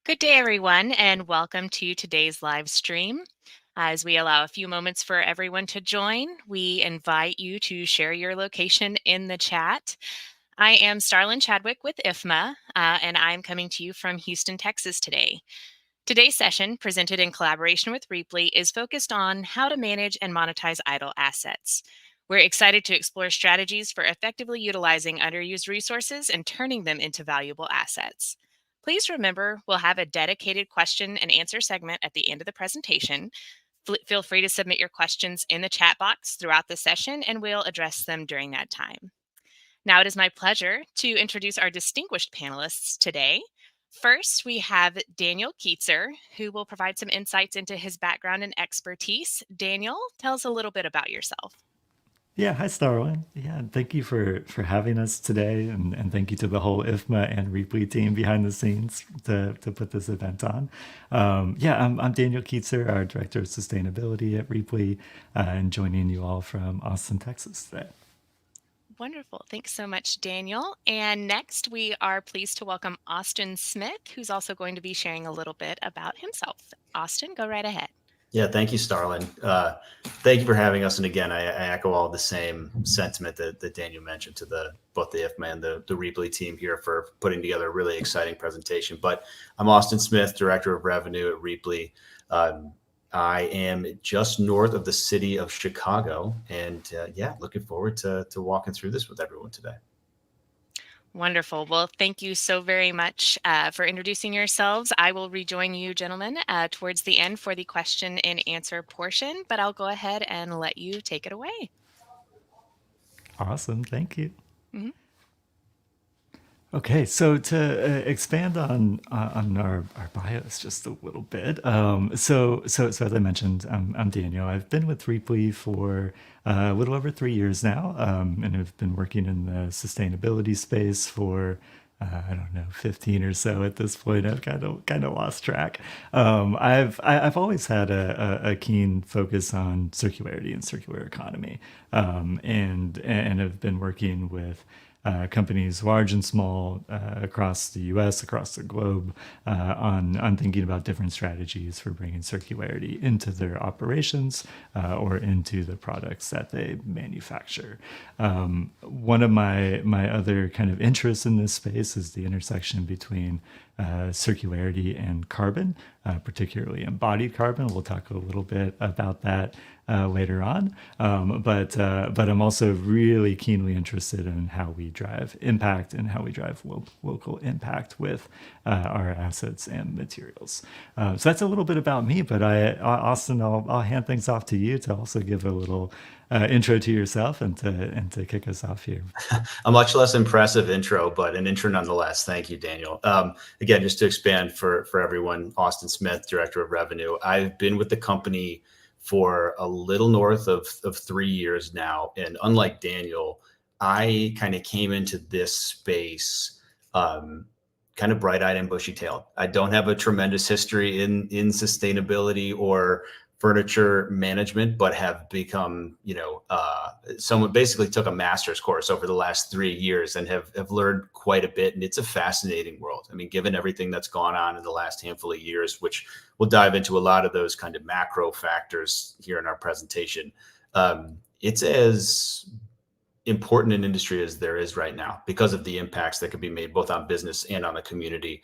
Good day, everyone, and welcome to today's live stream. As we allow a few moments for everyone to join, we invite you to share your location in the chat. I am Starlyn Chadwick with IFMA, and I'm coming to you from Houston, Texas today. Today's session, presented in collaboration with Rheaply, is focused on how to manage and monetize idle assets. We're excited to explore strategies for effectively utilizing underused resources and turning them into valuable assets. Please remember, we'll have a dedicated question and answer segment at the end of the presentation. Feel free to submit your questions in the chat box throughout the session, and we'll address them during that time. Now it is my pleasure to introduce our distinguished panelists today. First, we have Daniel Kietzer, who will provide some insights into his background and expertise. Daniel, tell us a little bit about yourself. Yeah, hi Starwin. Yeah, and thank you for having us today, and thank you to the whole IFMA and Rheaply team behind the scenes to put this event on. I'm Daniel Kietzer, our Director of Sustainability at Rheaply, and joining you all from Austin, Texas today. Wonderful. Thanks so much, Daniel. And next, we are pleased to welcome Austin Smith, who's also going to be sharing a little bit about himself. Austin, go right ahead. Yeah, thank you, Starlyn. Thank you for having us. And again, I echo all the same sentiment that Daniel mentioned to both the IFMA and the Rheaply team here for putting together a really exciting presentation. But I'm Austin Smith, Director of Revenue at Rheaply. I am just north of the city of Chicago, and looking forward to walking through this with everyone today. Wonderful. Well, thank you so very much for introducing yourselves. I will rejoin you, gentlemen, towards the end for the question and answer portion, but I'll go ahead and let you take it away. Awesome, thank you. Mm-hmm. Okay, so to expand on our bios just a little bit, so as I mentioned, I'm Daniel. I've been with Rheaply for a little over 3 years now, and have been working in the sustainability space for I don't know, 15 or so at this point. I've kind of lost track. I've always had a keen focus on circularity and circular economy, and have been working with companies large and small across the U.S., across the globe, on thinking about different strategies for bringing circularity into their operations or into the products that they manufacture. One of my other kind of interests in this space is the intersection between circularity and carbon, particularly embodied carbon. We'll talk a little bit about that later on. But I'm also really keenly interested in how we drive impact and how we drive local impact with our assets and materials. So that's a little bit about me. But Austin, I'll hand things off to you to also give a little intro to yourself and to kick us off here. A much less impressive intro, but an intro nonetheless. Thank you, Daniel. Again, just to expand for everyone, Austin Smith, Director of Revenue. I've been with the company for a little north of 3 years now. And unlike Daniel, I kind of came into this space kind of bright-eyed and bushy-tailed. I don't have a tremendous history in sustainability or furniture management, but have become, someone basically took a master's course over the last 3 years and have learned quite a bit. And it's a fascinating world. I mean, given everything that's gone on in the last handful of years, which we'll dive into a lot of those kind of macro factors here in our presentation. It's as important an industry as there is right now because of the impacts that could be made both on business and on the community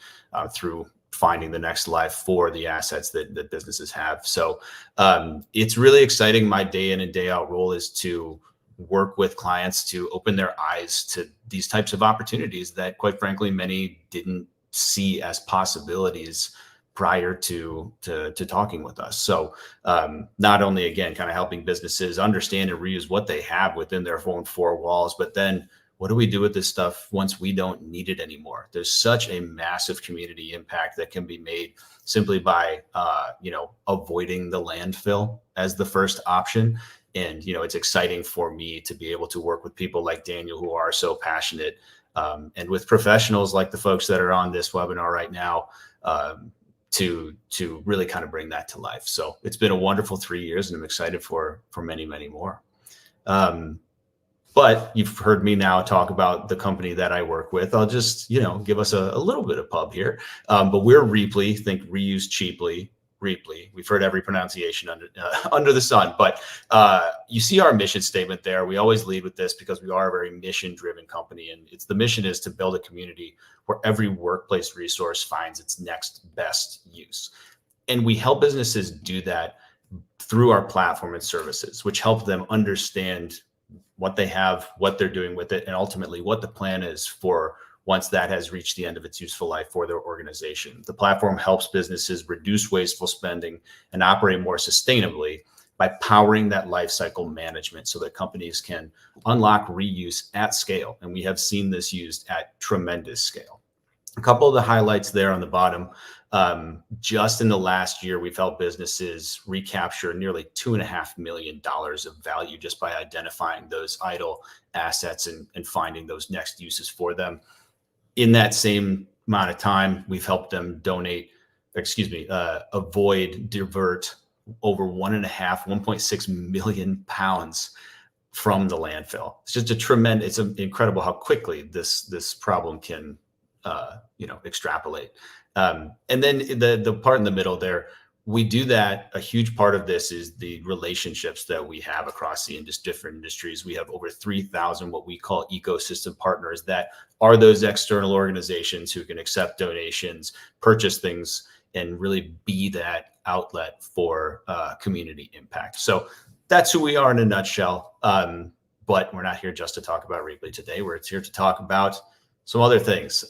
through finding the next life for the assets that businesses have. So it's really exciting. My day in and day out role is to work with clients to open their eyes to these types of opportunities that, quite frankly, many didn't see as possibilities prior to talking with us. So not only, again, kind of helping businesses understand and reuse what they have within their own four walls, but then what do we do with this stuff once we don't need it anymore? There's such a massive community impact that can be made simply by, avoiding the landfill as the first option. And, it's exciting for me to be able to work with people like Daniel, who are so passionate, and with professionals like the folks that are on this webinar right now, to really kind of bring that to life. So it's been a wonderful 3 years, and I'm excited for many, many more. But you've heard me now talk about the company that I work with. I'll just, give us a little bit of pub here. But we're Rheaply, think reuse cheaply, Rheaply. We've heard every pronunciation under the sun. But you see our mission statement there. We always lead with this because we are a very mission-driven company. And the mission is to build a community where every workplace resource finds its next best use. And we help businesses do that through our platform and services, which help them understand what they have, what they're doing with it, and ultimately what the plan is for once that has reached the end of its useful life for their organization. The platform helps businesses reduce wasteful spending and operate more sustainably by powering that life cycle management so that companies can unlock reuse at scale. And we have seen this used at tremendous scale. A couple of the highlights there on the bottom. Just in the last year, we've helped businesses recapture nearly $2.5 million of value just by identifying those idle assets and finding those next uses for them. In that same amount of time, we've helped them divert over 1.6 million pounds from the landfill. It's just it's incredible how quickly this problem can, extrapolate. And then the part in the middle there, we do that. A huge part of this is the relationships that we have across the different industries. We have over 3,000 what we call ecosystem partners that are those external organizations who can accept donations, purchase things, and really be that outlet for community impact. So that's who we are in a nutshell. But we're not here just to talk about Rheaply today. We're here to talk about some other things.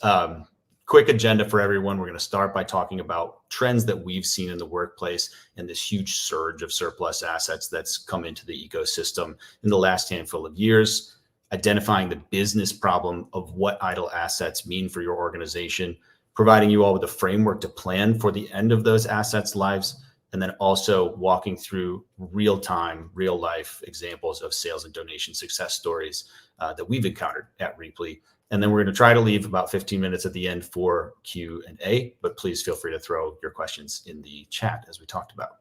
Quick agenda for everyone. We're going to start by talking about trends that we've seen in the workplace and this huge surge of surplus assets that's come into the ecosystem in the last handful of years, identifying the business problem of what idle assets mean for your organization, providing you all with a framework to plan for the end of those assets' lives, and then also walking through real-time, real-life examples of sales and donation success stories that we've encountered at Rheaply. And then we're going to try to leave about 15 minutes at the end for Q&A, but please feel free to throw your questions in the chat as we talked about.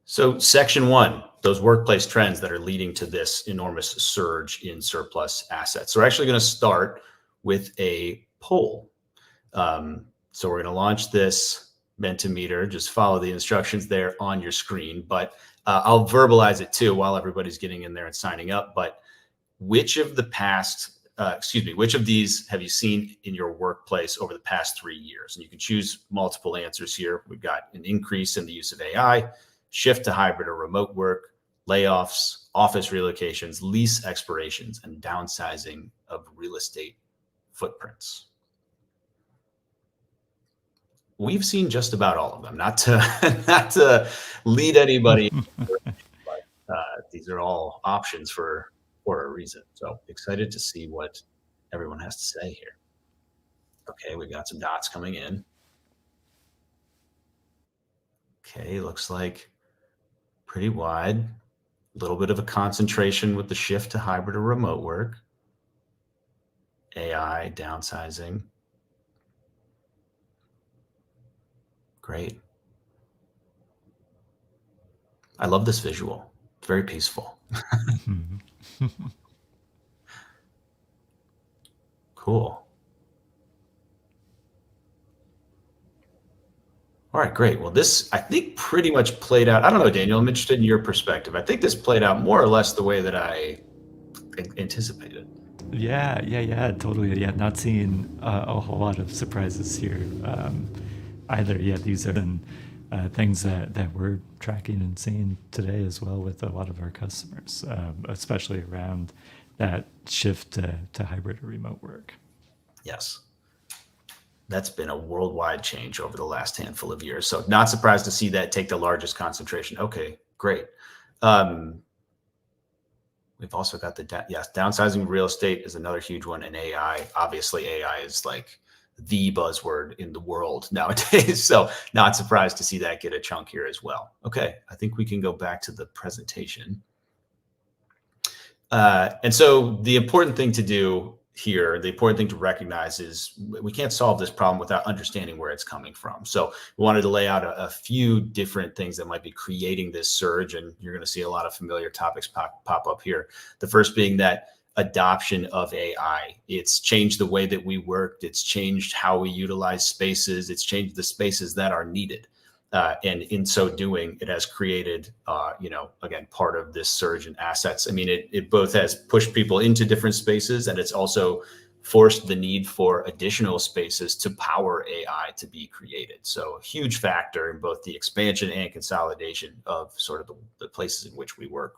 So section 1, those workplace trends that are leading to this enormous surge in surplus assets. So we're actually going to start with a poll. So we're going to launch this Mentimeter. Just follow the instructions there on your screen, but I'll verbalize it too while everybody's getting in there and signing up. But which of these have you seen in your workplace over the past 3 years? And you can choose multiple answers here. We've got an increase in the use of AI, shift to hybrid or remote work, layoffs, office relocations, lease expirations, and downsizing of real estate footprints. We've seen just about all of them, not to lead anybody, but these are all options for a reason. So excited to see what everyone has to say here. Okay, we got some dots coming in. Okay, looks like pretty wide. A little bit of a concentration with the shift to hybrid or remote work. AI, downsizing. Great. I love this visual. It's very peaceful. Cool. All right, great. Well, this, I think, pretty much played out. I don't know, Daniel, I'm interested in your perspective. I think this played out more or less the way that I anticipated. Yeah, totally. Yeah, not seeing a whole lot of surprises here either. Yeah, these are things that we're tracking and seeing today as well with a lot of our customers, especially around that shift to hybrid or remote work. Yes. That's been a worldwide change over the last handful of years. So not surprised to see that take the largest concentration. Okay, great. We've also got downsizing real estate is another huge one, and AI. Obviously, AI is like the buzzword in the world nowadays. So not surprised to see that get a chunk here as well. Okay, I think we can go back to the presentation. And so the important thing to do here, the important thing to recognize is we can't solve this problem without understanding where it's coming from. So we wanted to lay out a few different things that might be creating this surge, and you're going to see a lot of familiar topics pop up here. The first being that adoption of AI. It's changed the way that we worked. It's changed how we utilize spaces. It's changed the spaces that are needed. And in so doing, it has created, again, part of this surge in assets. I mean, it both has pushed people into different spaces, and it's also forced the need for additional spaces to power AI to be created. So a huge factor in both the expansion and consolidation of sort of the places in which we work.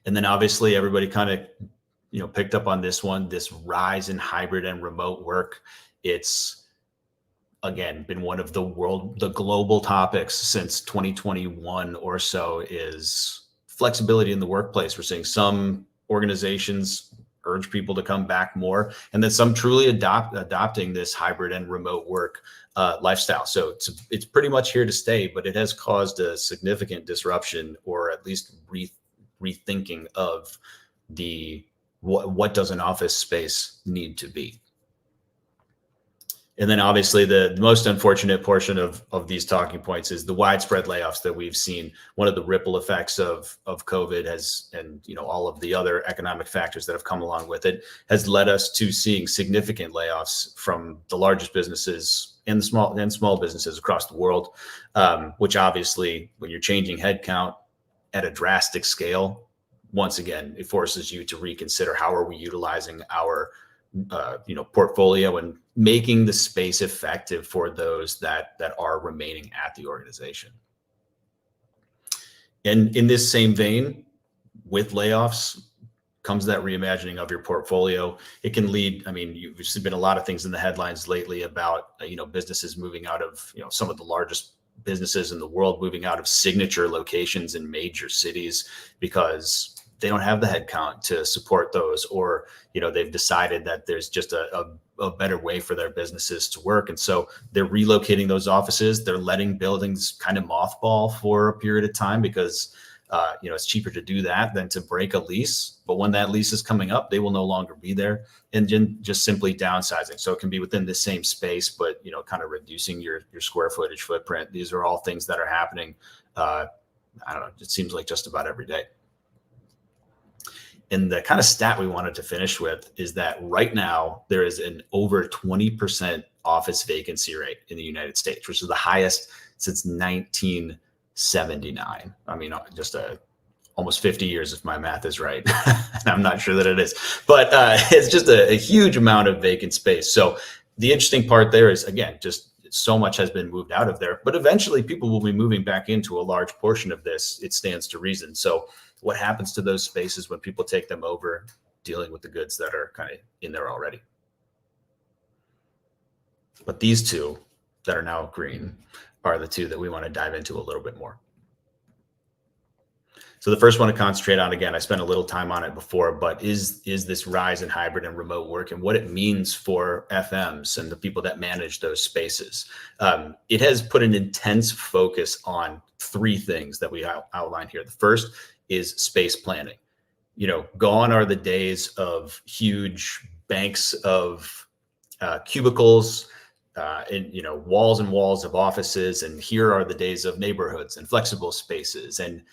And then obviously everybody kind of, picked up on this one, this rise in hybrid and remote work. It's, again, been one of the global topics since 2021 or so is flexibility in the workplace. We're seeing some organizations urge people to come back more, and then some truly adopting this hybrid and remote work lifestyle. So it's pretty much here to stay, but it has caused a significant disruption, or at least rethinking of what does an office space need to be. And then obviously the most unfortunate portion of these talking points is the widespread layoffs that we've seen. One of the ripple effects of COVID and all of the other economic factors that have come along with it has led us to seeing significant layoffs from the largest businesses and the small businesses across the world, which obviously when you're changing headcount at a drastic scale, once again, it forces you to reconsider how are we utilizing our portfolio and making the space effective for those that are remaining at the organization. And in this same vein, with layoffs comes that reimagining of your portfolio. It can lead, you've been a lot of things in the headlines lately about, businesses moving out of, some of the largest businesses in the world, moving out of signature locations in major cities because they don't have the headcount to support those, or they've decided that there's just a better way for their businesses to work, and so they're relocating those offices. They're letting buildings kind of mothball for a period of time because it's cheaper to do that than to break a lease. But when that lease is coming up, they will no longer be there, and just simply downsizing. So it can be within the same space, but kind of reducing your square footage footprint. These are all things that are happening. I don't know. It seems like just about every day. And the kind of stat we wanted to finish with is that right now there is an over 20% office vacancy rate in the United States, which is the highest since 1979. Just almost 50 years if my math is right. I'm not sure that it is, but it's just a huge amount of vacant space. So the interesting part there is, again, just so much has been moved out of there, but eventually people will be moving back into a large portion of this. It stands to reason. So what happens to those spaces when people take them over, dealing with the goods that are kind of in there already? But these two that are now green are the two that we want to dive into a little bit more. So the first one to concentrate on, again, I spent a little time on it before, but is this rise in hybrid and remote work and what it means for FMs and the people that manage those spaces. It has put an intense focus on three things that we outline here. The first is space planning. Gone are the days of huge banks of cubicles and walls and walls of offices, and here are the days of neighborhoods and flexible spaces. And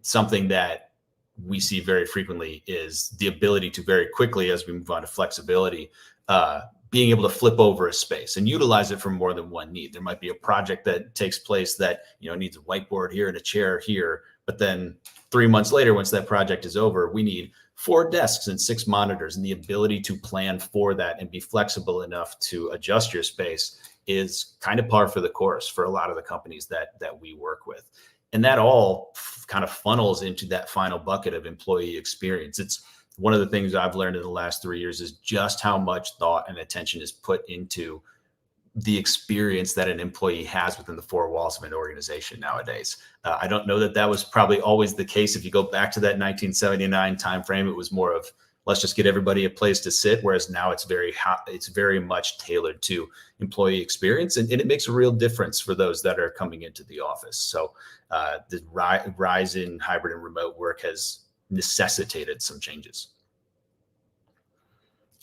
something that we see very frequently is the ability to very quickly, as we move on to flexibility, being able to flip over a space and utilize it for more than one need. There might be a project that takes place that needs a whiteboard here and a chair here, but then 3 months later, once that project is over, we need 4 desks and 6 monitors, and the ability to plan for that and be flexible enough to adjust your space is kind of par for the course for a lot of the companies that we work with. And that all kind of funnels into that final bucket of employee experience. It's one of the things I've learned in the last 3 years is just how much thought and attention is put into the experience that an employee has within the 4 walls of an organization nowadays. I don't know that was probably always the case. If you go back to that 1979 timeframe, it was more of let's just get everybody a place to sit. Whereas now it's very much tailored to employee experience, and it makes a real difference for those that are coming into the office. So the rise in hybrid and remote work has necessitated some changes.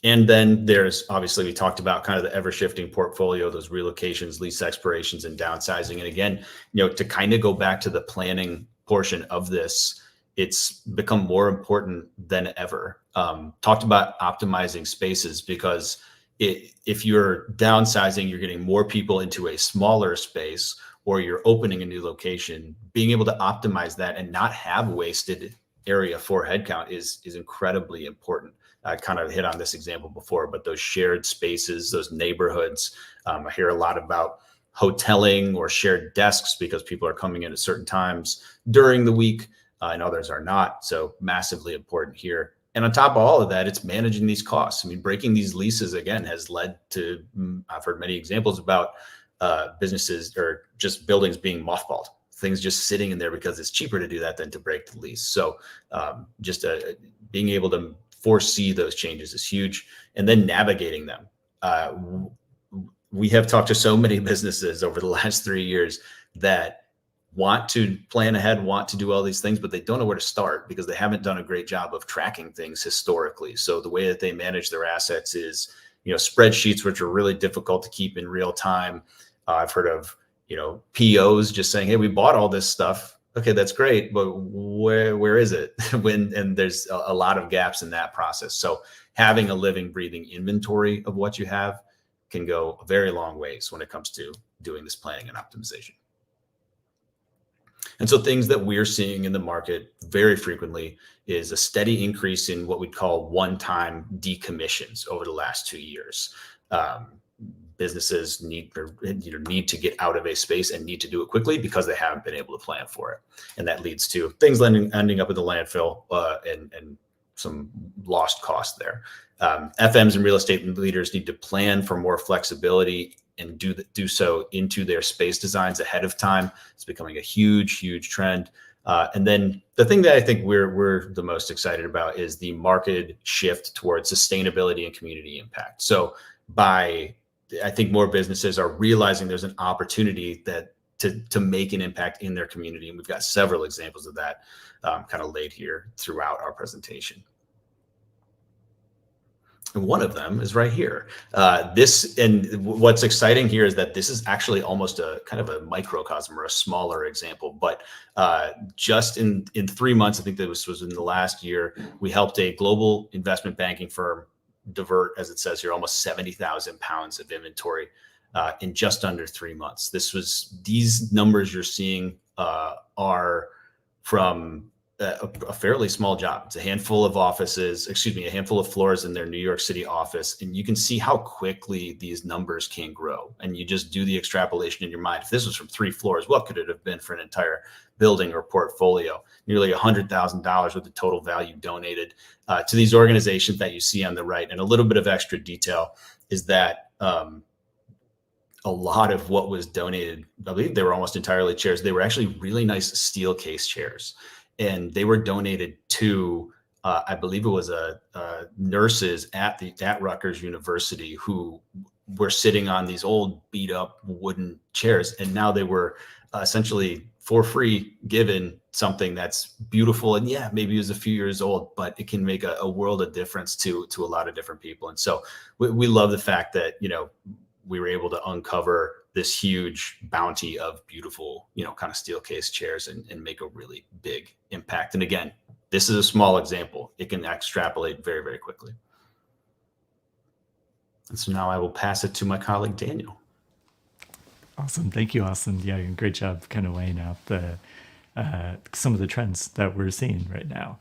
And then there's obviously, we talked about kind of the ever shifting portfolio, those relocations, lease expirations, and downsizing. And again, to kind of go back to the planning portion of this, it's become more important than ever. Talked about optimizing spaces because if you're downsizing, you're getting more people into a smaller space, or you're opening a new location, being able to optimize that and not have wasted area for headcount is incredibly important. I kind of hit on this example before, but those shared spaces, those neighborhoods, I hear a lot about hoteling or shared desks because people are coming in at certain times during the week, and others are not. So massively important here. And on top of all of that, it's managing these costs. I mean, breaking these leases again has led to, I've heard many examples about businesses or just buildings being mothballed, things just sitting in there because it's cheaper to do that than to break the lease. So just being able to foresee those changes is huge. And then navigating them. We have talked to so many businesses over the last 3 years that want to plan ahead, want to do all these things, but they don't know where to start because they haven't done a great job of tracking things historically. So the way that they manage their assets is, spreadsheets, which are really difficult to keep in real time. I've heard of, POs just saying, hey, we bought all this stuff. Okay, that's great, but where is it? And there's a lot of gaps in that process. So having a living, breathing inventory of what you have can go a very long ways when it comes to doing this planning and optimization. And so things that we're seeing in the market very frequently is a steady increase in what we'd call one-time decommissions over the last 2 years. Businesses need to get out of a space and need to do it quickly because they haven't been able to plan for it. And that leads to things ending up in the landfill and some lost cost there. FMs and real estate leaders need to plan for more flexibility and do so into their space designs ahead of time. It's becoming a huge trend. And then the thing that I think we're the most excited about is the market shift towards sustainability and community impact. So I think more businesses are realizing there's an opportunity to make an impact in their community. And we've got several examples of that kind of laid here throughout our presentation. And one of them is right here. And what's exciting here is that this is actually almost a kind of a microcosm or a smaller example. But just in 3 months, I think that was in the last year, we helped a global investment banking firm divert, as it says here, almost 70,000 pounds of inventory in just under 3 months. These numbers you're seeing are from a fairly small job. It's a handful of floors in their New York City office. And you can see how quickly these numbers can grow. And you just do the extrapolation in your mind. If this was from 3 floors, what could it have been for an entire building or portfolio? Nearly $100,000 worth of total value donated to these organizations that you see on the right. And a little bit of extra detail is that a lot of what was donated, I believe they were almost entirely chairs. They were actually really nice steel case chairs. And they were donated to, I believe it was nurses at Rutgers University who were sitting on these old beat up wooden chairs. And now they were essentially for free given something that's beautiful. And yeah, maybe it was a few years old, but it can make a world of difference to a lot of different people. And so we love the fact that, we were able to uncover this huge bounty of beautiful, kind of steel case chairs and make a really big impact. And again, this is a small example. It can extrapolate very, very quickly. And so now I will pass it to my colleague, Daniel. Awesome. Thank you, Austin. Yeah, great job kind of laying out some of the trends that we're seeing right now.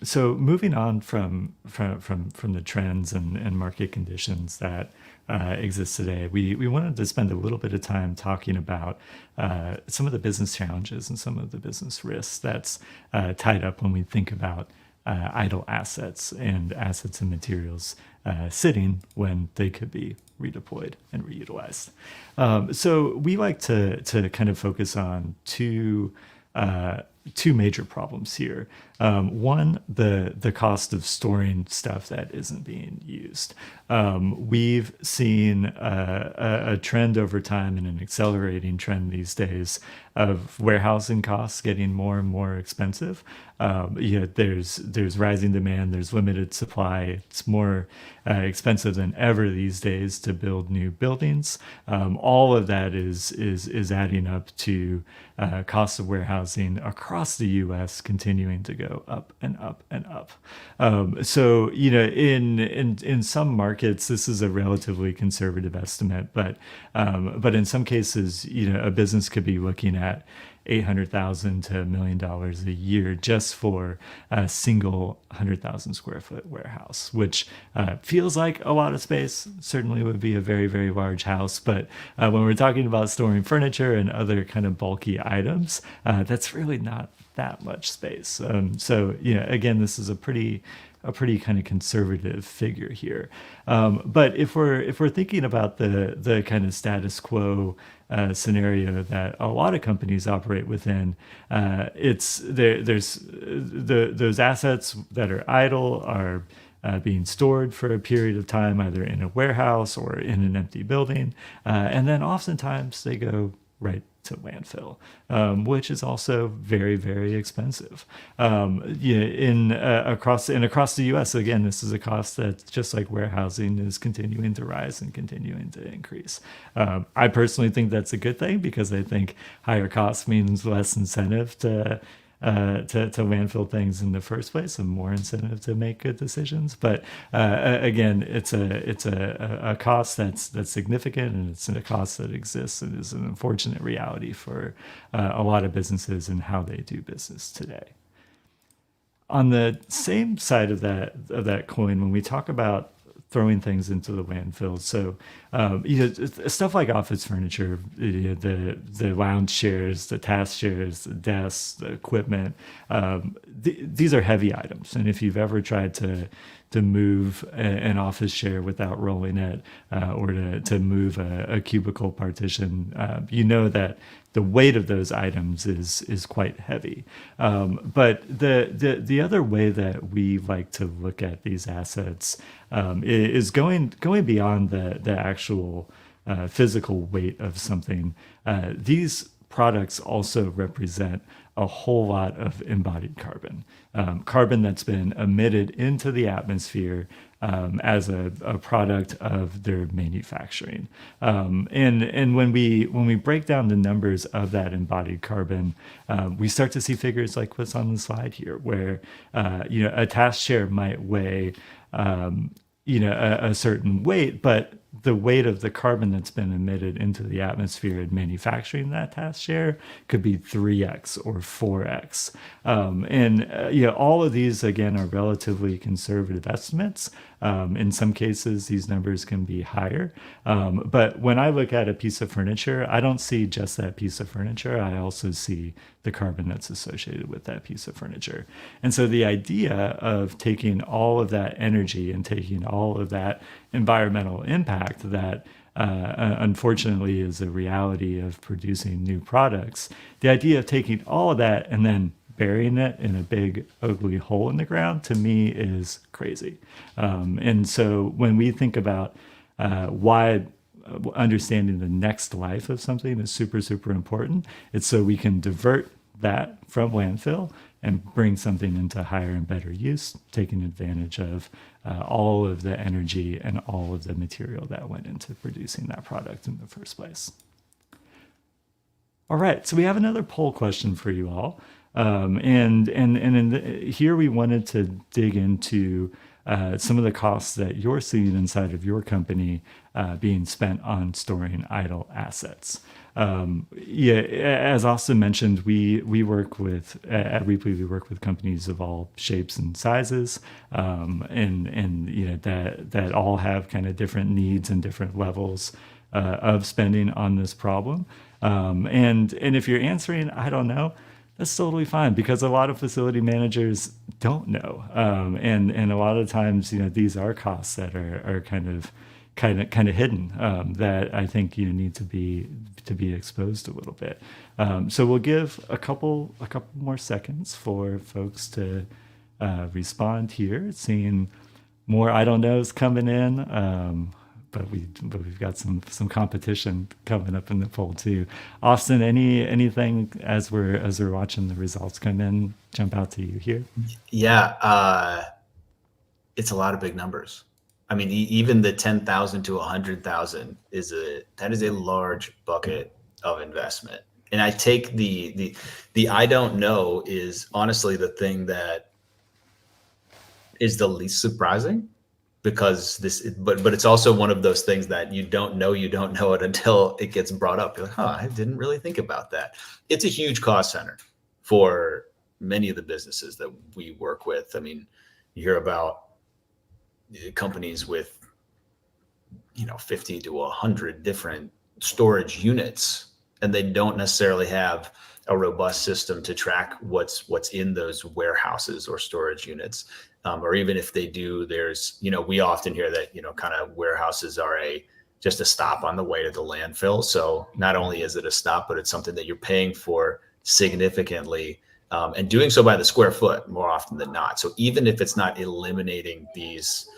So moving on from the trends and market conditions that exist today, we wanted to spend a little bit of time talking about some of the business challenges and some of the business risks that's tied up when we think about idle assets and materials sitting when they could be redeployed and reutilized. So we like to kind of focus on two two major problems here. One, the cost of storing stuff that isn't being used. We've seen a trend over time and an accelerating trend these days of warehousing costs getting more and more expensive. There's rising demand, there's limited supply. It's more expensive than ever these days to build new buildings. All of that is adding up to costs of warehousing across the U.S. continuing to go up and up and up. So in some markets, this is a relatively conservative estimate, but in some cases, a business could be looking at $800,000 to $1 million a year just for a single 100,000 square foot warehouse, which feels like a lot of space. Certainly would be a very, very large house. But when we're talking about storing furniture and other kind of bulky items, that's really not that much space. So again, this is a pretty kind of conservative figure here. But if we're thinking about the kind of status quo scenario that a lot of companies operate within, there's those assets that are idle are being stored for a period of time, either in a warehouse or in an empty building, and then oftentimes they go right to landfill, which is also very, very expensive. Across the U.S., again, this is a cost that, just like warehousing, is continuing to rise and continuing to increase. I personally think that's a good thing, because I think higher cost means less incentive to landfill things in the first place, and more incentive to make good decisions. But again, it's a cost that's significant, and it's a cost that exists, and is an unfortunate reality for a lot of businesses and how they do business today. On the same side of that coin, when we talk about throwing things into the landfill, so stuff like office furniture, the lounge chairs, the task chairs, the desks, the equipment, these are heavy items. And if you've ever tried to move an office chair without rolling it, or to move a cubicle partition, you know that the weight of those items is quite heavy. But the other way that we like to look at these assets is going beyond the actual physical weight of something. These products also represent a whole lot of embodied carbon, carbon that's been emitted into the atmosphere as a product of their manufacturing. And when we break down the numbers of that embodied carbon, we start to see figures like what's on the slide here, where a task chair might weigh a certain weight, but the weight of the carbon that's been emitted into the atmosphere in manufacturing that task chair could be 3x or 4x. All of these, again, are relatively conservative estimates. In some cases, these numbers can be higher. But when I look at a piece of furniture, I don't see just that piece of furniture. I also see the carbon that's associated with that piece of furniture. And so the idea of taking all of that energy and taking all of that environmental impact that unfortunately is a reality of producing new products, the idea of taking all of that and then burying it in a big ugly hole in the ground, to me, is crazy. And so when we think about why understanding the next life of something is super, super important, it's so we can divert that from landfill and bring something into higher and better use, taking advantage of all of the energy and all of the material that went into producing that product in the first place. All right, so we have another poll question for you all. Here we wanted to dig into some of the costs that you're seeing inside of your company being spent on storing idle assets. As Austin mentioned, we work with at Rheaply, we work with companies of all shapes and sizes, that all have kind of different needs and different levels of spending on this problem. And if you're answering, I don't know, that's totally fine, because a lot of facility managers don't know. And a lot of times, these are costs that are kind of kind of hidden, that I think you need to be exposed a little bit. So we'll give a couple more seconds for folks to respond here. Seeing more I don't knows coming in, but we've got some competition coming up in the poll too. Austin, anything as we're watching the results come in jump out to you here? Yeah, it's a lot of big numbers. I mean, even the 10,000 to 100,000 is a large bucket of investment. And I take the I don't know is honestly the thing that is the least surprising, because but it's also one of those things that you don't know it until it gets brought up. You're like, huh, I didn't really think about that. It's a huge cost center for many of the businesses that we work with. I mean, you hear about companies with 50 to 100 different storage units, and they don't necessarily have a robust system to track what's in those warehouses or storage units. Or even if they do, there's, we often hear that, kind of warehouses are just a stop on the way to the landfill. So not only is it a stop, but it's something that you're paying for significantly, and doing so by the square foot more often than not. So even if it's not eliminating these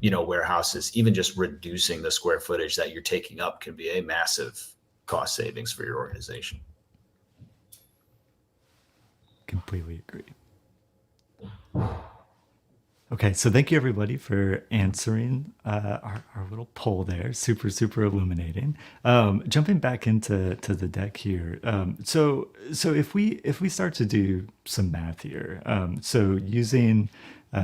warehouses, even just reducing the square footage that you're taking up can be a massive cost savings for your organization. Completely agree. Okay, so thank you everybody for answering our little poll there. Super illuminating. Jumping back into the deck here. So if we start to do some math here, so using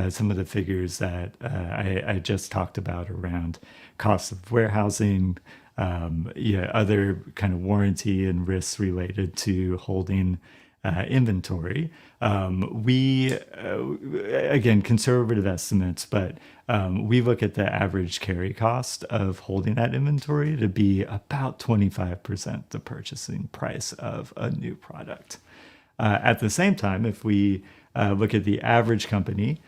some of the figures that I just talked about around cost of warehousing, other kind of warranty and risks related to holding inventory. We again, conservative estimates, but we look at the average carry cost of holding that inventory to be about 25% the purchasing price of a new product. At the same time, if we look at the average company,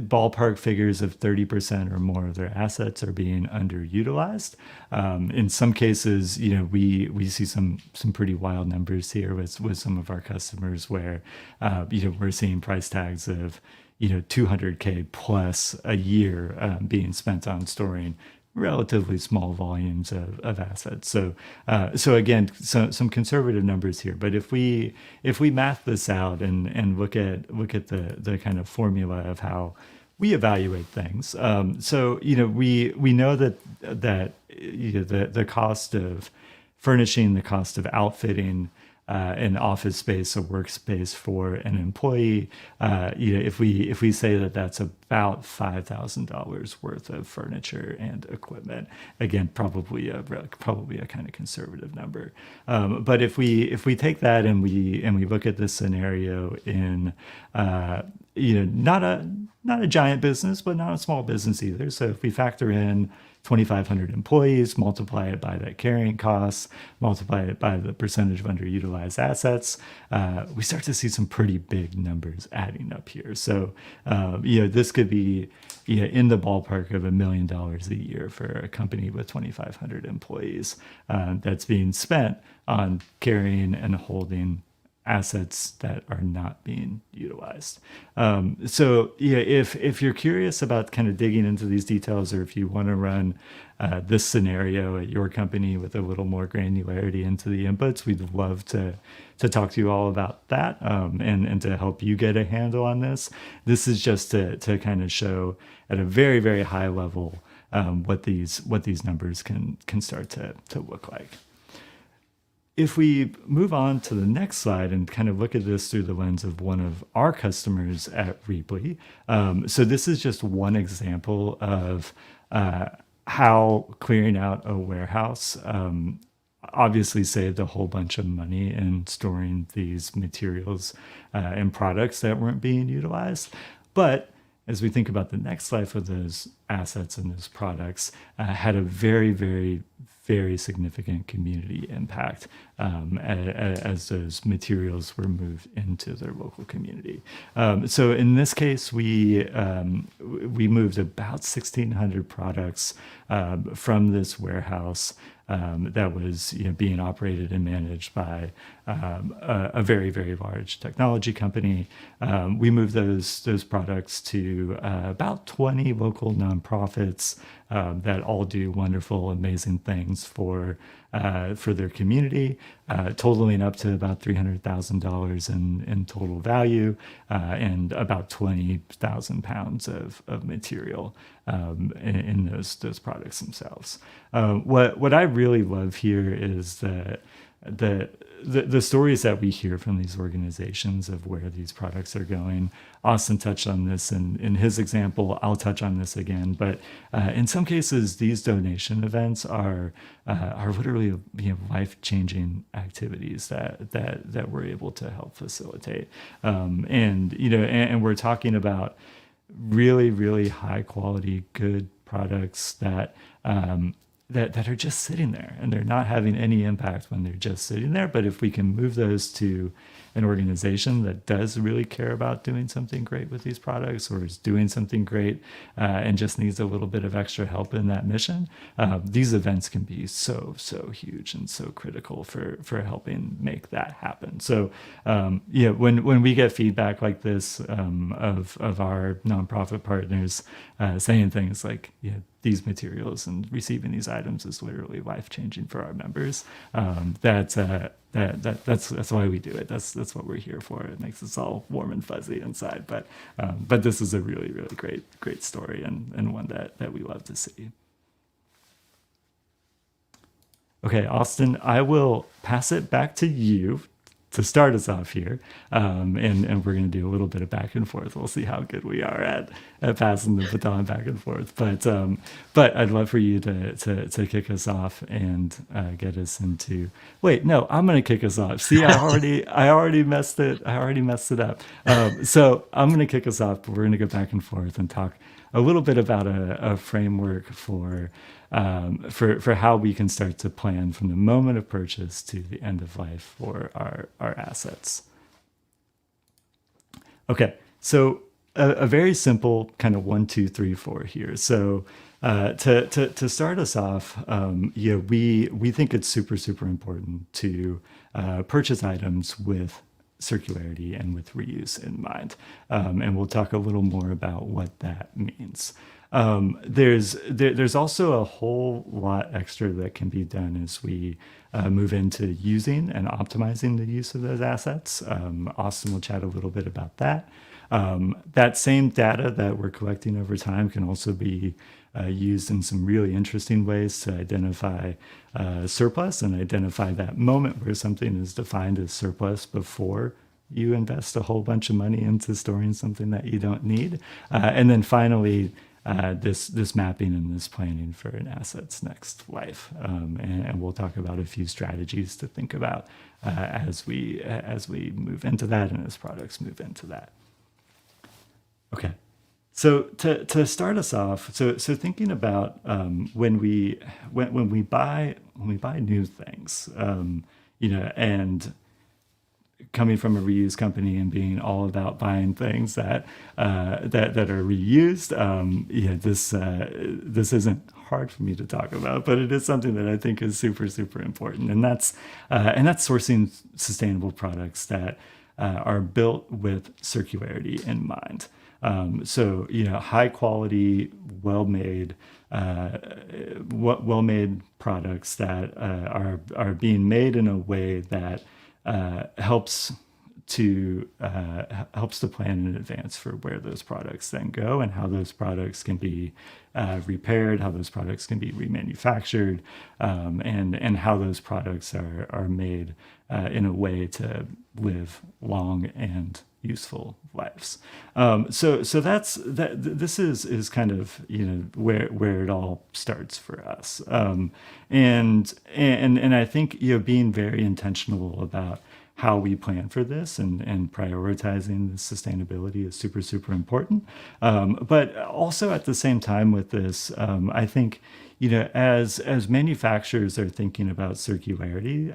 ballpark figures of 30% or more of their assets are being underutilized. In some cases, we see some pretty wild numbers here with some of our customers where we're seeing price tags of 200K plus a year being spent on storing relatively small volumes of assets. So again, some conservative numbers here. But if we math this out and look at the kind of formula of how we evaluate things, we know that the cost of furnishing, the cost of outfitting an office space, a workspace for an employee, if we say that that's about $5,000 worth of furniture and equipment, again, probably a kind of conservative number. But if we take that and we look at this scenario in not a giant business, but not a small business either. So if we factor in 2,500 employees, multiply it by that carrying cost, multiply it by the percentage of underutilized assets, we start to see some pretty big numbers adding up here. So, this could be in the ballpark of $1 million a year for a company with 2,500 employees, that's being spent on carrying and holding assets that are not being utilized. If you're curious about kind of digging into these details, or if you want to run this scenario at your company with a little more granularity into the inputs, we'd love to talk to you all about that, and to help you get a handle on this. This is just to kind of show at a very, very high level what these numbers can start to look like. If we move on to the next slide and kind of look at this through the lens of one of our customers at Rheaply, so this is just one example of how clearing out a warehouse obviously saved a whole bunch of money in storing these materials and products that weren't being utilized. But as we think about the next life of those assets and those products, had a very, very, very significant community impact as those materials were moved into their local community. So in this case, we moved about 1,600 products from this warehouse that was being operated and managed by a very, very large technology company. We moved those products to about 20 local nonprofits that all do wonderful, amazing things for their community, totaling up to about $300,000 in total value, and about 20,000 pounds of material in those products themselves. What I really love here is that the stories that we hear from these organizations of where these products are going. Austin touched on this in his example. I'll touch on this again, but in some cases, these donation events are literally life-changing activities that we're able to help facilitate. And we're talking about really, really high quality, good products that are just sitting there, and they're not having any impact when they're just sitting there. But if we can move those to an organization that does really care about doing something great with these products, or is doing something great and just needs a little bit of extra help in that mission, these events can be so huge and so critical for helping make that happen. So when we get feedback like this of our nonprofit partners saying things like, these materials and receiving these items is literally life-changing for our members. That's why we do it. That's what we're here for. It makes us all warm and fuzzy inside. But this is a really, really great story, and one that we love to see. Okay, Austin, I will pass it back to you to start us off here, and we're going to do a little bit of back and forth. We'll see how good we are at passing the baton back and forth. But I'd love for you to kick us off and get us into. Wait, no, I'm going to kick us off. See, I already messed it. I already messed it up. So I'm going to kick us off. But we're going to go back and forth and talk a little bit about a framework for how we can start to plan from the moment of purchase to the end of life for our assets. Okay, so a very simple kind of 1, 2, 3, 4 here. So to start us off, we think it's super important to purchase items with circularity and with reuse in mind, and we'll talk a little more about what that means. There's also a whole lot extra that can be done as we move into using and optimizing the use of those assets. Austin will chat a little bit about that. That same data that we're collecting over time can also be used in some really interesting ways to identify surplus and identify that moment where something is defined as surplus before you invest a whole bunch of money into storing something that you don't need. And then finally, this mapping and this planning for an asset's next life, and we'll talk about a few strategies to think about as we move into that and as products move into that. Okay, so to start us off, so thinking about when we buy new things, and coming from a reuse company and being all about buying things that are reused, this isn't hard for me to talk about, but it is something that I think is super important, and that's sourcing sustainable products that are built with circularity in mind. So high quality, well-made products that are being made in a way that helps to plan in advance for where those products then go and how those products can be repaired, how those products can be remanufactured, and how those products are made in a way to live long and useful lives. So this is kind of where it all starts for us, and I think being very intentional about how we plan for this, and prioritizing the sustainability is super, super important. But also at the same time with this, I think, as manufacturers are thinking about circularity,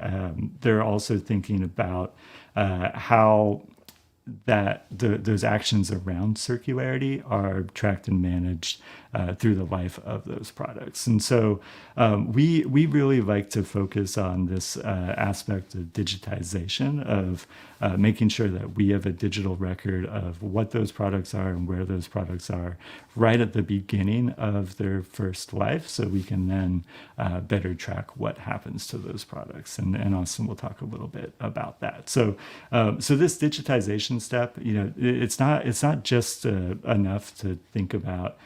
they're also thinking about how those actions around circularity are tracked and managed through the life of those products. And so we really like to focus on this aspect of digitization, of making sure that we have a digital record of what those products are and where those products are right at the beginning of their first life, so we can then better track what happens to those products. And Austin will talk a little bit about that. So this digitization step, it's not just enough to think about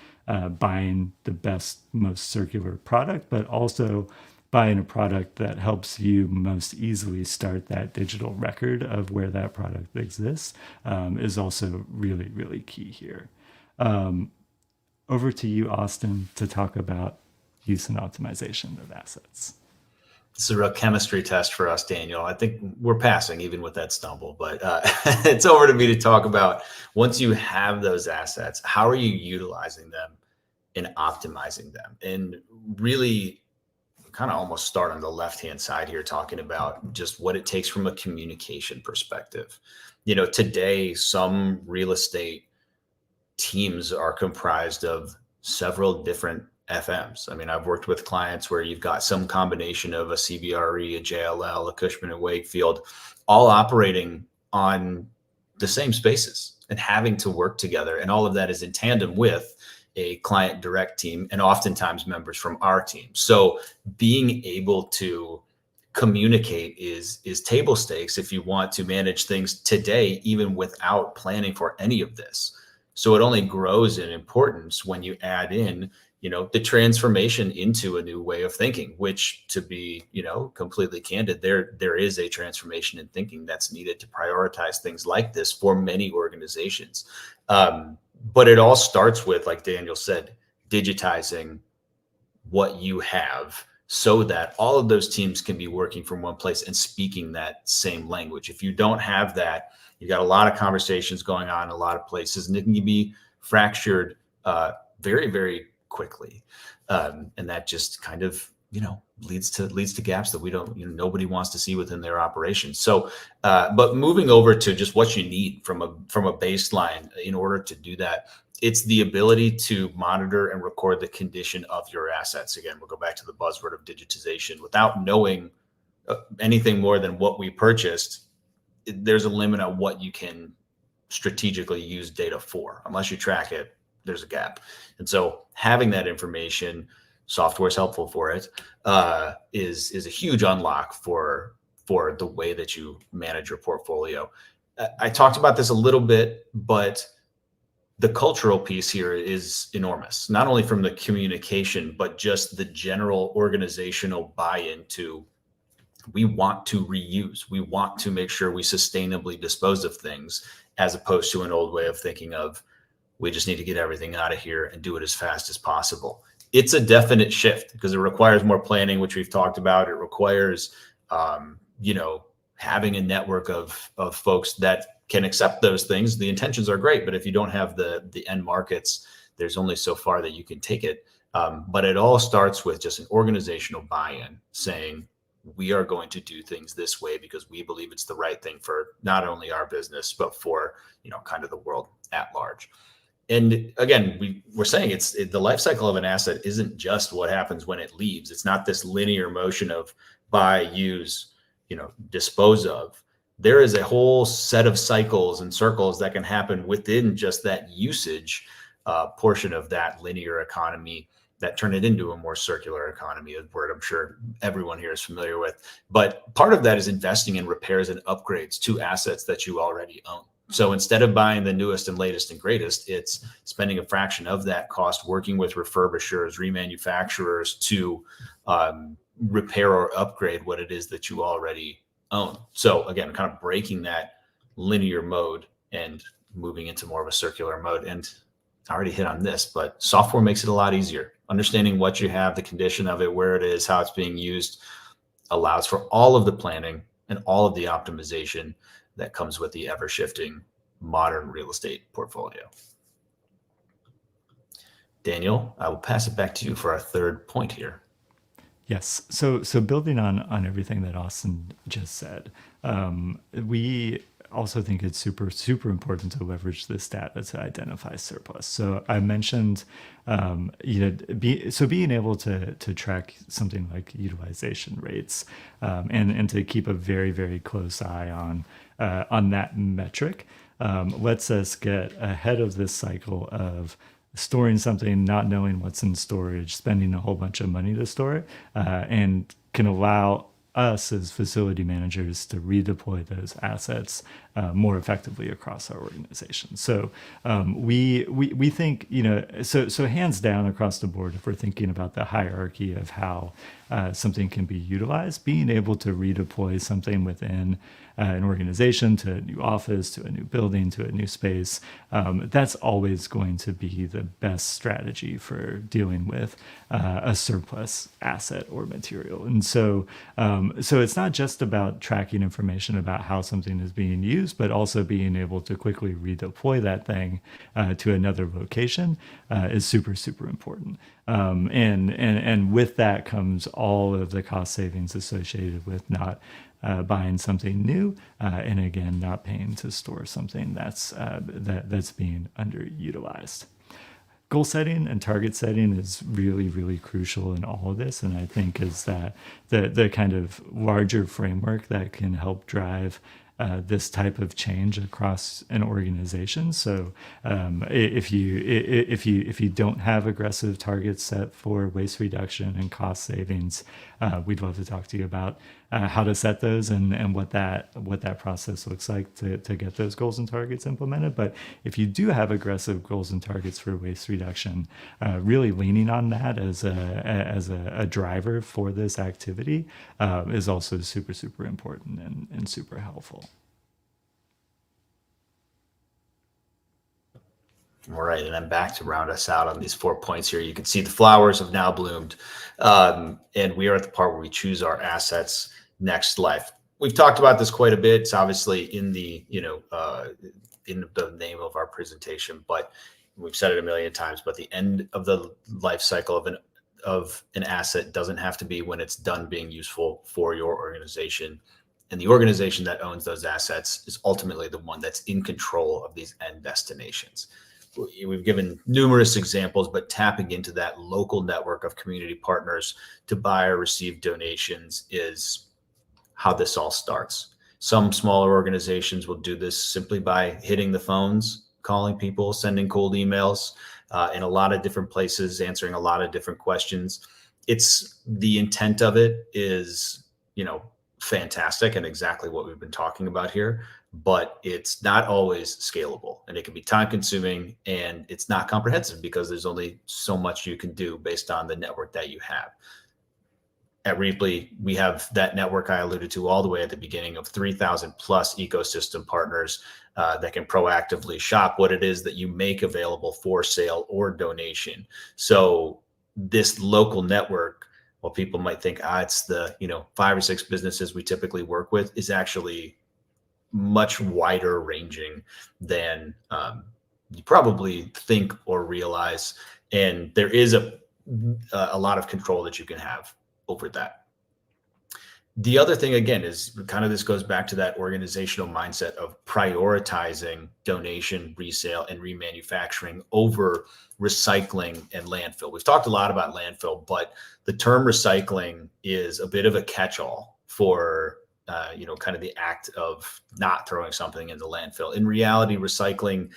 buying the best, most circular product, but also buying a product that helps you most easily start that digital record of where that product exists is also really, really key here. Over to you, Austin, to talk about use and optimization of assets. It's a real chemistry test for us, Daniel. I think we're passing even with that stumble, but it's over to me to talk about, once you have those assets, how are you utilizing them and optimizing them? And really kind of almost start on the left-hand side here, talking about just what it takes from a communication perspective. Today, some real estate teams are comprised of several different FMs. I mean, I've worked with clients where you've got some combination of a CBRE, a JLL, a Cushman and Wakefield, all operating on the same spaces and having to work together. And all of that is in tandem with a client direct team, and oftentimes members from our team. So being able to communicate is table stakes if you want to manage things today, even without planning for any of this. So it only grows in importance when you add in, the transformation into a new way of thinking, which, to be, completely candid, there is a transformation in thinking that's needed to prioritize things like this for many organizations. But it all starts with, like Daniel said, digitizing what you have so that all of those teams can be working from one place and speaking that same language. If you don't have that, you've got a lot of conversations going on in a lot of places, and it can be fractured very, very quickly. And that just kind of, leads to gaps that we don't, nobody wants to see within their operations. So, but moving over to just what you need from a baseline in order to do that, it's the ability to monitor and record the condition of your assets. Again, we'll go back to the buzzword of digitization. Without knowing anything more than what we purchased, there's a limit on what you can strategically use data for. Unless you track it, there's a gap. And so having that information, software is helpful for it, is a huge unlock for the way that you manage your portfolio. I talked about this a little bit, but the cultural piece here is enormous, not only from the communication, but just the general organizational buy-in to, we want to reuse, we want to make sure we sustainably dispose of things, as opposed to an old way of thinking of, we just need to get everything out of here and do it as fast as possible. It's a definite shift because it requires more planning, which we've talked about. It requires, having a network of folks that can accept those things. The intentions are great, but if you don't have the end markets, there's only so far that you can take it. But it all starts with just an organizational buy-in, saying, we are going to do things this way because we believe it's the right thing for not only our business, but for, kind of the world at large. And again, we're saying the life cycle of an asset isn't just what happens when it leaves. It's not this linear motion of buy, use, dispose of. There is a whole set of cycles and circles that can happen within just that usage portion of that linear economy that turn it into a more circular economy, a word I'm sure everyone here is familiar with. But part of that is investing in repairs and upgrades to assets that you already own. So instead of buying the newest and latest and greatest, it's spending a fraction of that cost working with refurbishers, remanufacturers to repair or upgrade what it is that you already own. So again, kind of breaking that linear mode and moving into more of a circular mode. And I already hit on this, but software makes it a lot easier. Understanding what you have, the condition of it, where it is, how it's being used, allows for all of the planning and all of the optimization that comes with the ever-shifting modern real estate portfolio. Daniel, I will pass it back to you for our third point here. Yes. So building on everything that Austin just said, we also think it's super important to leverage this data to identify surplus. So I mentioned, being able to track something like utilization rates, and to keep a very close eye on that metric, lets us get ahead of this cycle of storing something, not knowing what's in storage, spending a whole bunch of money to store it, and can allow us as facility managers to redeploy those assets more effectively across our organization. So we think, so hands down across the board, if we're thinking about the hierarchy of how something can be utilized, being able to redeploy something within an organization to a new office, to a new building, to a new space, that's always going to be the best strategy for dealing with a surplus asset or material. And so it's not just about tracking information about how something is being used, but also being able to quickly redeploy that thing to another location is super important. And with that comes all of the cost savings associated with not buying something new, and again, not paying to store something that's being underutilized. Goal setting and target setting is really crucial in all of this, and I think is that the kind of larger framework that can help drive this type of change across an organization. So if you don't have aggressive targets set for waste reduction and cost savings, we'd love to talk to you about how to set those and what that process looks like to get those goals and targets implemented. But if you do have aggressive goals and targets for waste reduction, really leaning on that as a driver for this activity is also super important and super helpful. All right, and I'm back to round us out on these 4 points here. You can see the flowers have now bloomed, and we are at the part where we choose our assets next life. We've talked about this quite a bit. It's obviously in the in the name of our presentation, but we've said it a million times. But the end of the life cycle of an asset doesn't have to be when it's done being useful for your organization. And the organization that owns those assets is ultimately the one that's in control of these end destinations. We've given numerous examples, but tapping into that local network of community partners to buy or receive donations is how this all starts. Some smaller organizations will do this simply by hitting the phones, calling people, sending cold emails, in a lot of different places, answering a lot of different questions. It's the intent of it is, fantastic and exactly what we've been talking about here, but it's not always scalable, and it can be time consuming, and it's not comprehensive because there's only so much you can do based on the network that you have. At Rheaply, we have that network I alluded to all the way at the beginning of 3,000 plus ecosystem partners that can proactively shop what it is that you make available for sale or donation. So this local network, while people might think, it's the 5 or 6 businesses we typically work with, is actually much wider ranging than you probably think or realize. And there is a lot of control that you can have over that. The other thing, again, is kind of this goes back to that organizational mindset of prioritizing donation, resale, and remanufacturing over recycling and landfill. We've talked a lot about landfill, but the term recycling is a bit of a catch-all for kind of the act of not throwing something in the landfill. In reality, recycling,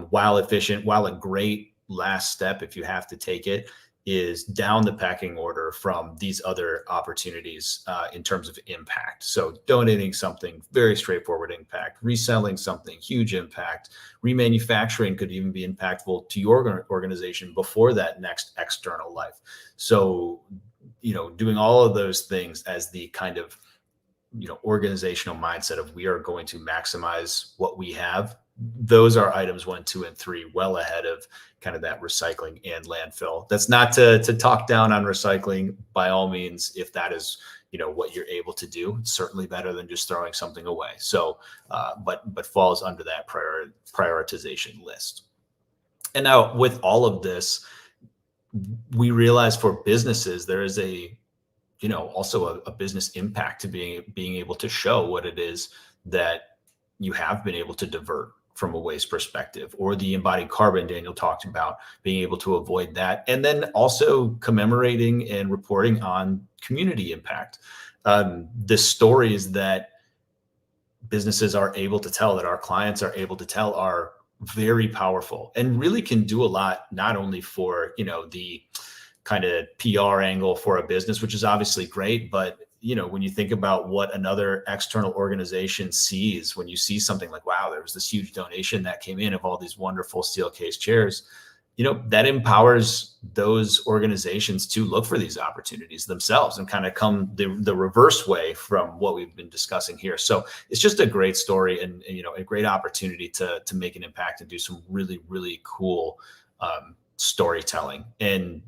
while efficient, while a great last step if you have to take it, is down the pecking order from these other opportunities in terms of impact. So donating something, very straightforward impact. Reselling something, huge impact. Remanufacturing could even be impactful to your organization before that next external life. So, doing all of those things as the kind of organizational mindset of we are going to maximize what we have those are items 1, 2, and 3, well ahead of kind of that recycling and landfill. That's not to talk down on recycling by all means. If that is, what you're able to do, it's certainly better than just throwing something away. So, but falls under that prioritization list. And now with all of this, we realize for businesses, there is also a business impact to being able to show what it is that you have been able to divert from a waste perspective, or the embodied carbon Daniel talked about, being able to avoid that. And then also commemorating and reporting on community impact. The stories that businesses are able to tell, that our clients are able to tell, are very powerful and really can do a lot, not only for, the kind of PR angle for a business, which is obviously great, but when you think about what another external organization sees, when you see something like, wow, there was this huge donation that came in of all these wonderful steel case chairs, that empowers those organizations to look for these opportunities themselves and kind of come the reverse way from what we've been discussing here. So it's just a great story and a great opportunity to make an impact and do some really, really cool storytelling. And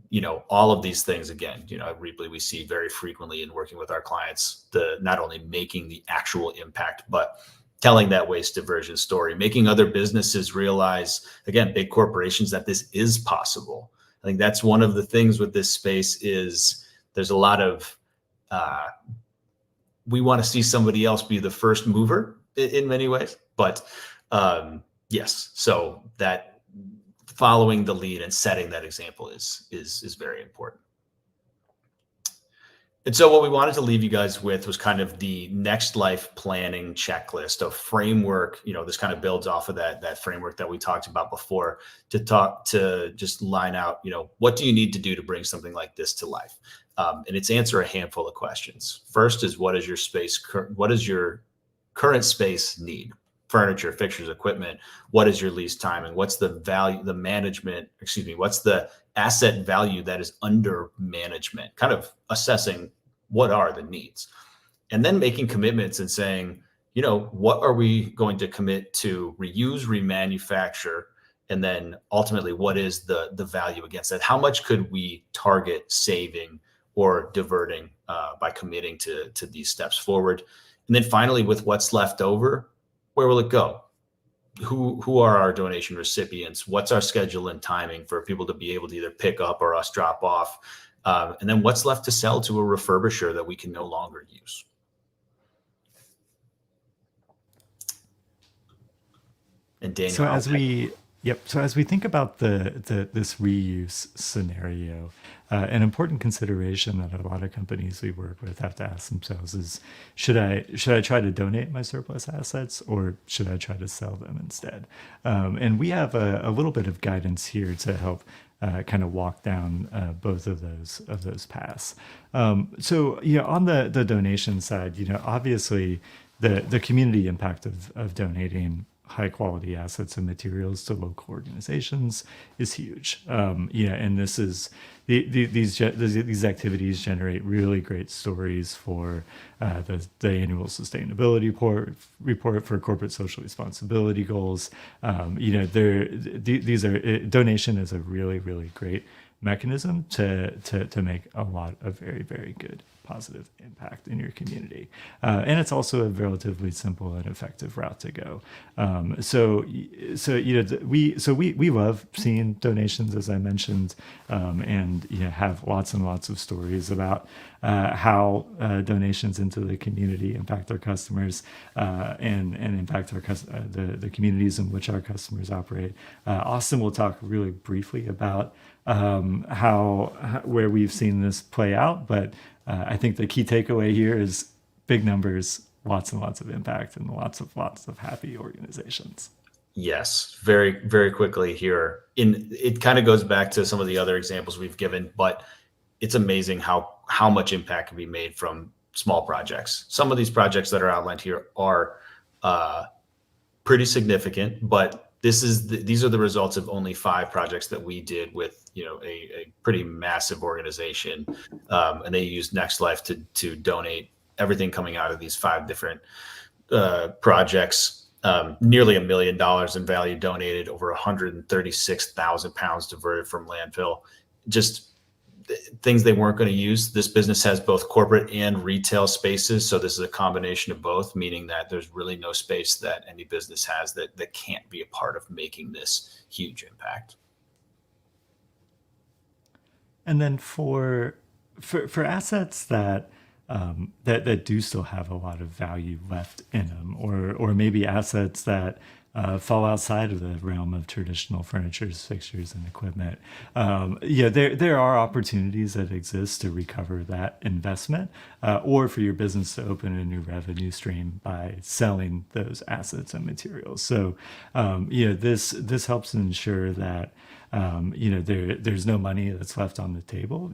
all of these things, again, at Rheaply, we see very frequently in working with our clients, the not only making the actual impact, but telling that waste diversion story, making other businesses realize, again, big corporations, that this is possible. I think that's one of the things with this space is there's a lot of we want to see somebody else be the first mover in many ways, but yes, so that following the lead and setting that example is very important. And so what we wanted to leave you guys with was kind of the next life planning checklist, a framework. This kind of builds off of that framework that we talked about before, to just line out, what do you need to do to bring something like this to life? And it's answer a handful of questions. First is, what is your current space need? Furniture, fixtures, equipment. What is your lease timing? What's the value, what's the asset value that is under management? Kind of assessing what are the needs, and then making commitments and saying, what are we going to commit to reuse, remanufacture, and then ultimately, what is the value against that? How much could we target saving or diverting by committing to these steps forward? And then finally, with what's left over, where will it go? Who are our donation recipients? What's our schedule and timing for people to be able to either pick up or us drop off? And then what's left to sell to a refurbisher that we can no longer use? And Daniel, So as we think about this reuse scenario, an important consideration that a lot of companies we work with have to ask themselves is, should I try to donate my surplus assets, or should I try to sell them instead? And we have a little bit of guidance here to help kind of walk down both of those paths. So on the donation side, obviously the community impact of donating high quality assets and materials to local organizations is huge. And this is these activities generate really great stories for the annual sustainability report for corporate social responsibility goals. Donation is a really, really great mechanism to make a lot of very, very good positive impact in your community. And it's also a relatively simple and effective route to go. We love seeing donations, as I mentioned, and have lots and lots of stories about how donations into the community impact our customers and impact the communities in which our customers operate. Austin will talk really briefly about where we've seen this play out, but I think the key takeaway here is big numbers, lots and lots of impact, and lots of happy organizations. Yes, very, very quickly here. It kind of goes back to some of the other examples we've given, but it's amazing how much impact can be made from small projects. Some of these projects that are outlined here are pretty significant, but these are the results of only 5 projects that we did with a pretty massive organization, and they used Next Life to donate everything coming out of these 5 different projects. nearly $1 million in value donated, over 136,000 pounds diverted from landfill. Just things they weren't going to use. This business has both corporate and retail spaces. So this is a combination of both, meaning that there's really no space that any business has that can't be a part of making this huge impact. And then for assets that that do still have a lot of value left in them, or maybe assets that fall outside of the realm of traditional furniture, fixtures, and equipment. Yeah, there are opportunities that exist to recover that investment, or for your business to open a new revenue stream by selling those assets and materials. So, this helps ensure that there's no money that's left on the table.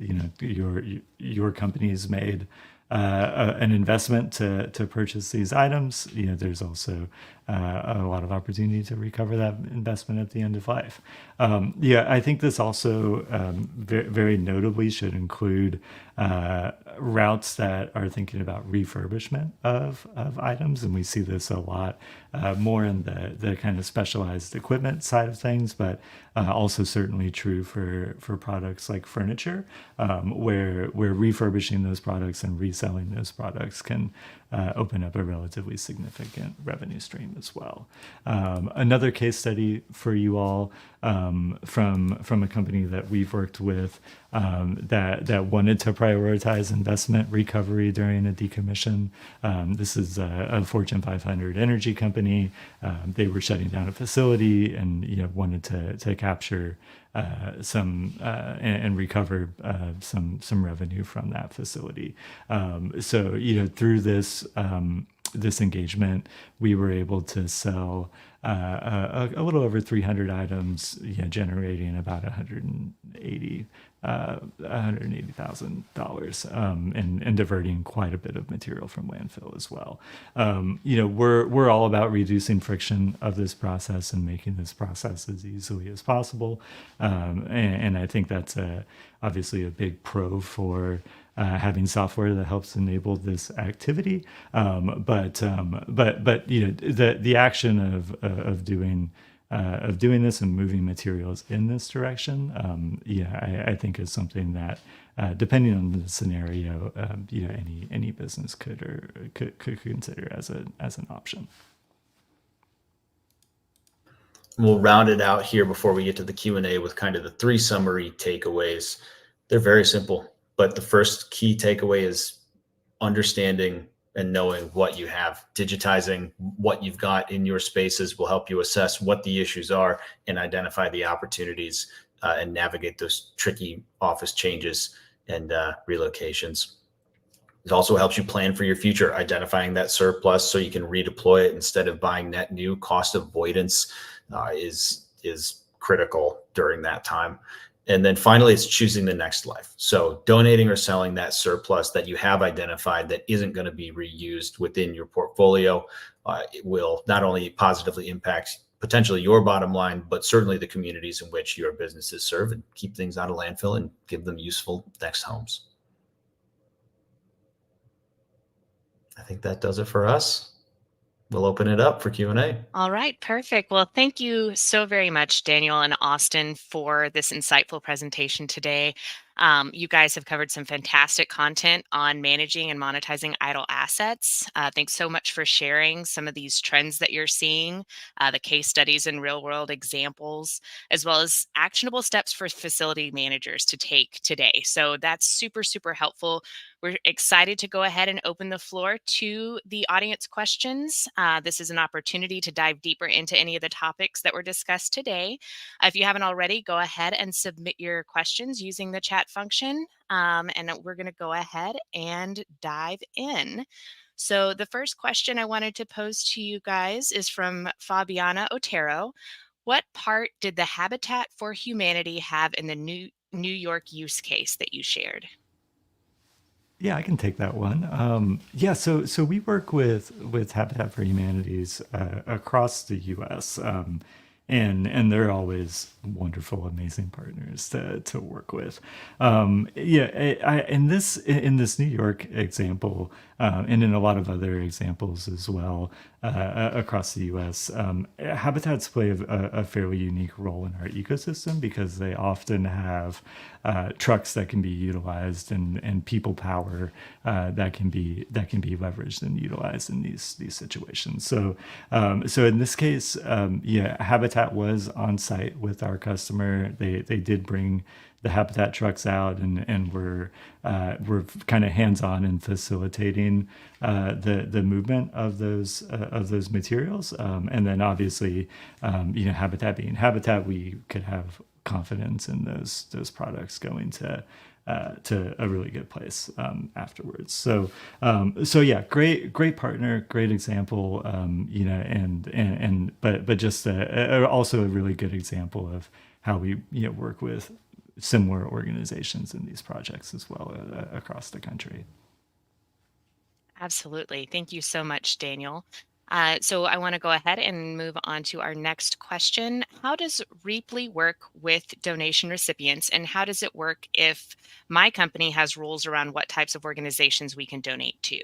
Your company's made an investment to purchase these items. There's also a lot of opportunity to recover that investment at the end of life. I think this also very notably should include routes that are thinking about refurbishment of items, and we see this a lot more in the kind of specialized equipment side of things, but also certainly true for products like furniture, where refurbishing those products and reselling those products can open up a relatively significant revenue stream as well. Another case study for you all, from a company that we've worked with, that wanted to prioritize investment recovery during a decommission. This is a Fortune 500 energy company. They were shutting down a facility and wanted to capture some and recover some revenue from that facility. So through this engagement, we were able to sell a little over 300 items, generating about $180,000, and diverting quite a bit of material from landfill as well. We're all about reducing friction of this process and making this process as easily as possible, and I think that's obviously a big pro for having software that helps enable this activity. But the action of doing this and moving materials in this direction, I think is something that, depending on the scenario, any business could consider as an option. We'll round it out here before we get to the Q&A with kind of the 3 summary takeaways. They're very simple, but the first key takeaway is understanding and knowing what you have. Digitizing what you've got in your spaces will help you assess what the issues are and identify the opportunities, and navigate those tricky office changes and relocations. It also helps you plan for your future, identifying that surplus so you can redeploy it instead of buying net new. Cost avoidance is critical during that time. And then finally, it's choosing the next life. So donating or selling that surplus that you have identified that isn't going to be reused within your portfolio, it will not only positively impact potentially your bottom line, but certainly the communities in which your businesses serve, and keep things out of landfill and give them useful next homes. I think that does it for us. We'll open it up for Q&A. All right, perfect. Well, thank you so very much, Daniel and Austin, for this insightful presentation today. You guys have covered some fantastic content on managing and monetizing idle assets. Thanks so much for sharing some of these trends that you're seeing, the case studies and real world examples, as well as actionable steps for facility managers to take today. So that's super, super helpful. We're excited to go ahead and open the floor to the audience questions. This is an opportunity to dive deeper into any of the topics that were discussed today. If you haven't already, go ahead and submit your questions using the chat function, and we're going to go ahead and dive in. So the first question I wanted to pose to you guys is from Fabiana Otero. What part did the Habitat for Humanity have in the New York use case that you shared? Yeah, I can take that one. So we work with Habitat for Humanities across the U.S. and they're always wonderful, amazing partners to work with. In this New York example, and in a lot of other examples as well across the U.S., habitats play a fairly unique role in our ecosystem because they often have trucks that can be utilized and people power that can be leveraged and utilized in these situations. So in this case, Habitat was on site with our customer. They did bring the Habitat trucks out and we're kind of hands on in facilitating the movement of those materials. And then obviously, Habitat being Habitat, we could have confidence in those products going to a really good place afterwards. So yeah, great partner, great example. But just also a really good example of how we work with similar organizations in these projects as well across the country. Absolutely. Thank you so much, Daniel. So I want to go ahead and move on to our next question. How does Rheaply work with donation recipients, and how does it work if my company has rules around what types of organizations we can donate to?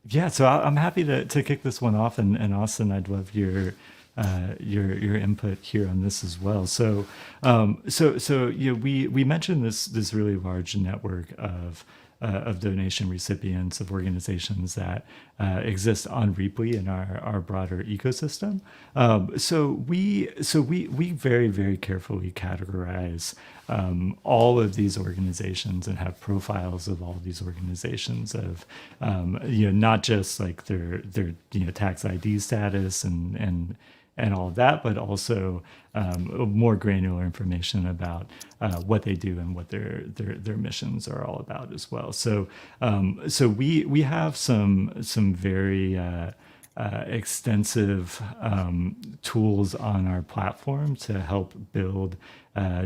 Yeah, so I'm happy to kick this one off, and Austin, I'd love your input here on this as well. We mentioned this really large network of donation recipients of organizations that exist on Rheaply in our broader ecosystem. We very very carefully categorize all of these organizations and have profiles of all these organizations of not just like their tax ID status and all of that, but also more granular information about what they do and what their missions are all about as well. We have some very extensive tools on our platform to help build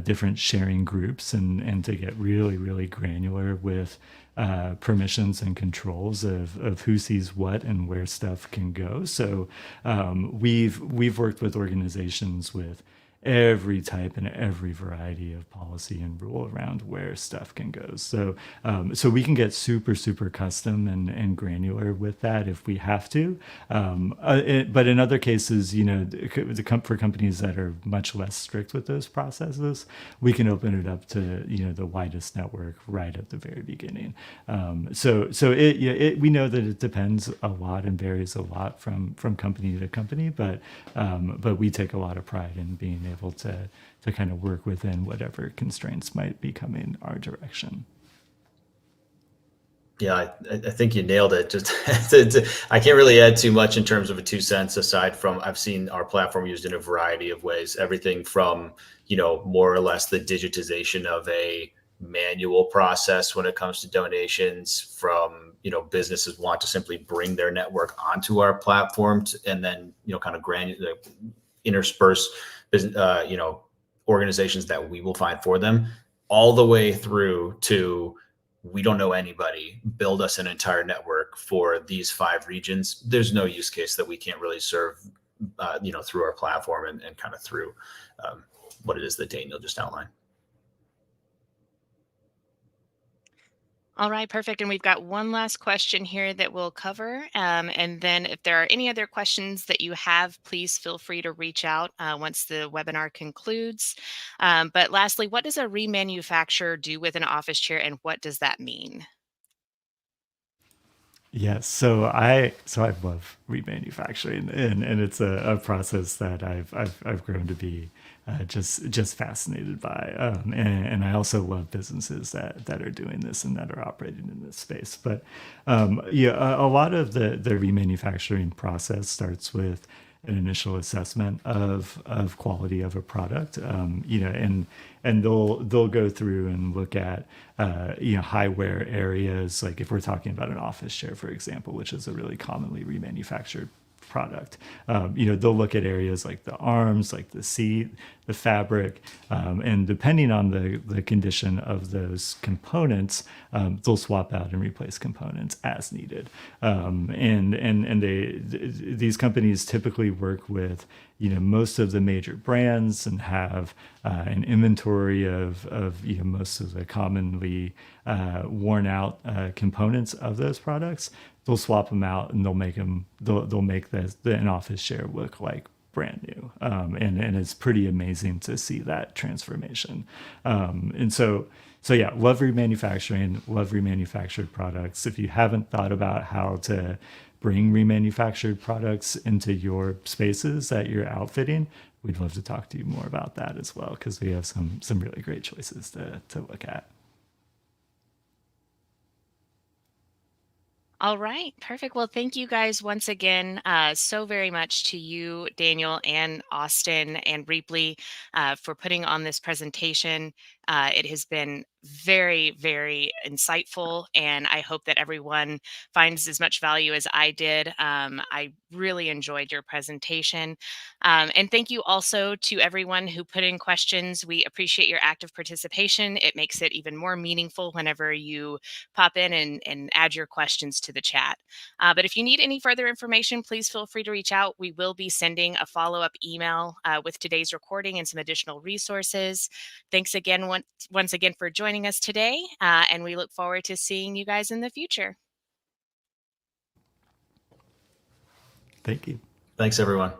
different sharing groups and to get really, really granular with permissions and controls of who sees what and where stuff can go. We've worked with organizations with every type and every variety of policy and rule around where stuff can go. So we can get super, super custom and granular with that if we have to. But in other cases, for companies that are much less strict with those processes, we can open it up to, the widest network right at the very beginning. We know that it depends a lot and varies a lot from company to company, but we take a lot of pride in being able to kind of work within whatever constraints might be coming our direction. Yeah, I think you nailed it. Just I can't really add too much in terms of a 2 cents aside from I've seen our platform used in a variety of ways. Everything from more or less the digitization of a manual process when it comes to donations, from businesses want to simply bring their network onto our platform and then kind of intersperse organizations that we will find for them, all the way through to we don't know anybody, build us an entire network for these 5 regions. There's no use case that we can't really serve, through our platform and kind of through what it is that Daniel just outlined. All right, perfect. And we've got one last question here that we'll cover. And then if there are any other questions that you have, please feel free to reach out once the webinar concludes. But lastly, what does a remanufacture do with an office chair, and what does that mean? Yes, so I love remanufacturing, and it's a process that I've grown to be just fascinated by, and I also love businesses that are doing this and that are operating in this space. But a lot of the remanufacturing process starts with an initial assessment of quality of a product, and they'll go through and look at high wear areas, like if we're talking about an office chair, for example, which is a really commonly remanufactured product. They'll look at areas like the arms, like the seat, the fabric, and depending on the condition of those components, they'll swap out and replace components as needed. These companies typically work with most of the major brands and have an inventory of most of the commonly worn out components of those products. They'll swap them out and they'll make the in-office share look like brand new. And it's pretty amazing to see that transformation. So yeah, love remanufacturing, love remanufactured products. If you haven't thought about how to bring remanufactured products into your spaces that you're outfitting, we'd love to talk to you more about that as well, because we have some really great choices to look at. All right, perfect. Well, thank you guys once again so very much to you, Daniel and Austin and Rheaply, for putting on this presentation. It has been very, very insightful, and I hope that everyone finds as much value as I did. I really enjoyed your presentation. And thank you also to everyone who put in questions. We appreciate your active participation. It makes it even more meaningful whenever you pop in and add your questions to the chat. But if you need any further information, please feel free to reach out. We will be sending a follow-up email with today's recording and some additional resources. Thanks again once again for joining us today, and we look forward to seeing you guys in the future. Thank you. Thanks, everyone.